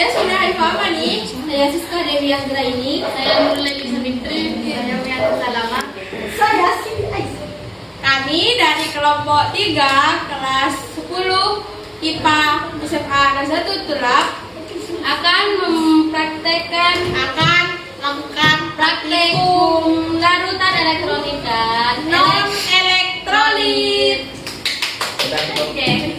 Kalian sudah info apa nih? Saya Siska Dewi Anggra ini. Saya Nurul Elisa Fitri. Saya Wianti Salama. Saya Siti Aisyah. Kami dari kelompok 3 kelas 10 IPA SMA Nazatul Turab akan melakukan praktikum larutan elektrolit dan non elektrolit. Oke.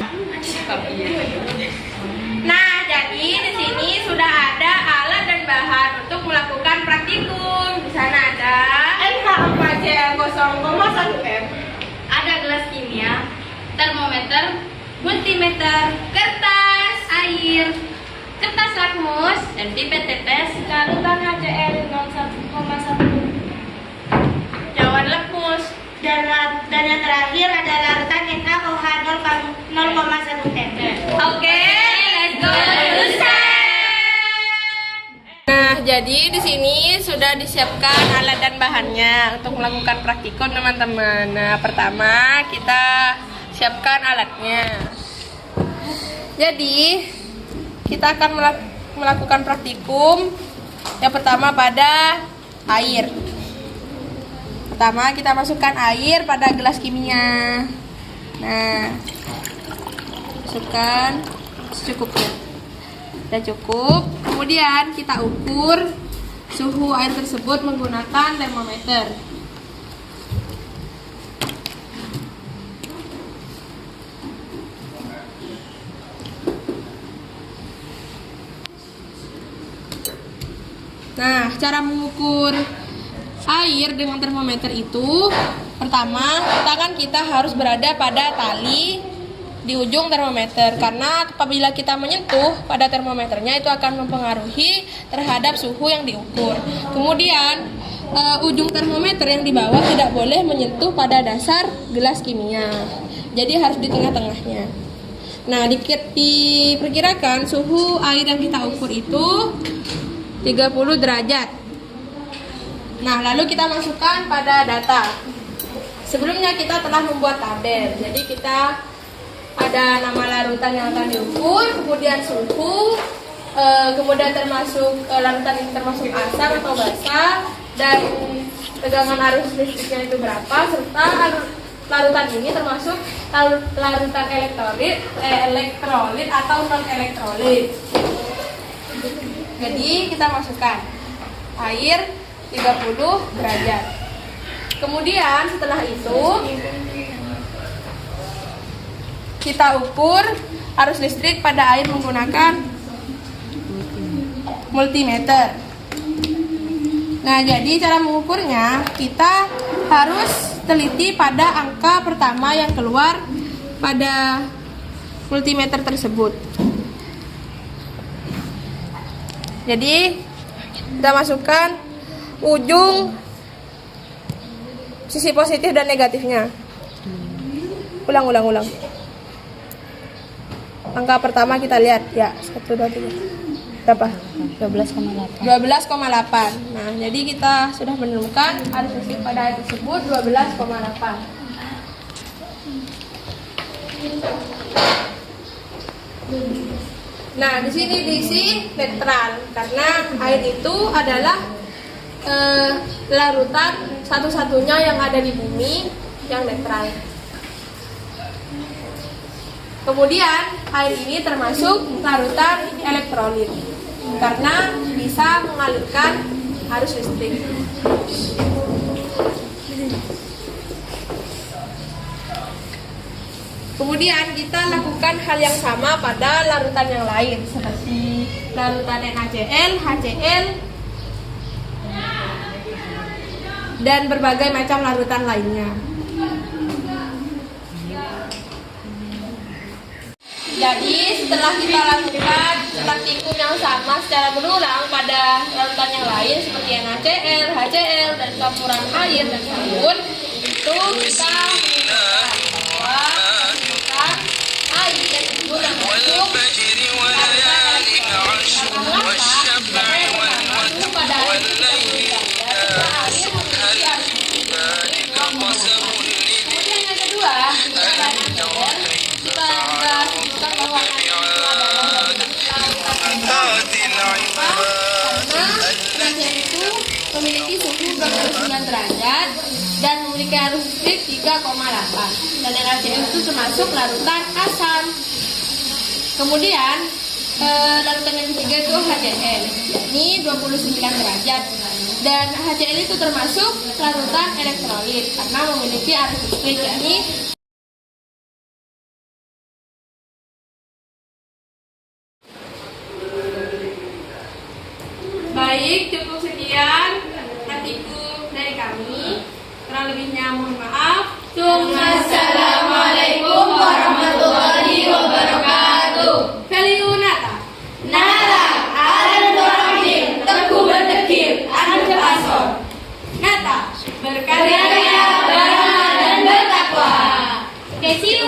Nah, jadi di sini sudah ada alat dan bahan untuk melakukan praktikum. Di sana ada NH4CL0,1M, ada gelas kimia, termometer, multimeter, kertas, air, kertas lakmus, dan pipet tetes, larutan HCl 0,1, cawan lakmus, dan yang terakhir ada larutan NaOH 0,1 m. Oke, let's go. Nah, jadi di sini sudah disiapkan alat dan bahannya untuk melakukan praktikum, teman-teman. Nah, pertama kita siapkan alatnya. Jadi kita akan melakukan praktikum yang pertama pada air. Pertama kita masukkan air pada gelas kimia. Nah, masukkan secukupnya. Sudah cukup. Kemudian kita ukur suhu air tersebut menggunakan termometer. Nah, cara mengukur air dengan termometer itu, pertama tangan kita harus berada pada tali di ujung termometer, karena apabila kita menyentuh pada termometernya itu akan mempengaruhi terhadap suhu yang diukur. Kemudian ujung termometer yang di bawah tidak boleh menyentuh pada dasar gelas kimia, jadi harus di tengah-tengahnya. Nah, diperkirakan suhu air yang kita ukur itu 30 derajat. Nah, lalu kita masukkan pada data. Sebelumnya kita telah membuat tabel. Jadi kita ada nama larutan yang akan diukur, kemudian suhu, kemudian termasuk larutan ini termasuk asam atau basah, dan tegangan arus listriknya itu berapa, serta larutan ini termasuk larutan elektrolit atau non elektrolit. Jadi kita masukkan air 30 derajat. Kemudian setelah itu kita ukur arus listrik pada air menggunakan multimeter. Nah, jadi cara mengukurnya kita harus teliti pada angka pertama yang keluar pada multimeter tersebut. Jadi kita masukkan ujung sisi positif dan negatifnya. Ulang. Angka pertama kita lihat ya, 1, 2, 3. Berapa? 12,8. 12,8. Nah, jadi kita sudah menemukan arus listrik pada air tersebut 12,8. Nah, di sini diisi netral karena air itu adalah larutan satu-satunya yang ada di bumi yang netral. Kemudian air ini termasuk larutan elektrolit karena bisa mengalirkan arus listrik. Kemudian kita lakukan hal yang sama pada larutan yang lain seperti larutan NaCl, HCl, dan berbagai macam larutan lainnya. Jadi setelah kita lakukan praktikum yang sama secara berulang pada larutan yang lain seperti NaCl, HCl, dan campuran air dan sabun, itu kita menemukan bahwa air tersebut yang masuk pada air kemudian yang kedua, kita juga sebutkan bahwa derajat dan memiliki arus listrik 3,8. Dan NaCl itu termasuk larutan asam. Kemudian larutan yang ketiga itu HCl, yakni 29 derajat. Dan HCl itu termasuk larutan elektrolit karena memiliki arus listrik, yakni baik, cukup sekian artikel dari kami. Kurang lebihnya mohon maaf. Assalamualaikum warahmatullahi wabarakatuh. Feliu Nata. Nala, Al-Rahim, teguh bertekir, anu pasor. Nata, berkarya, Berkarya, beramal, dan bertakwa. Okay, see you.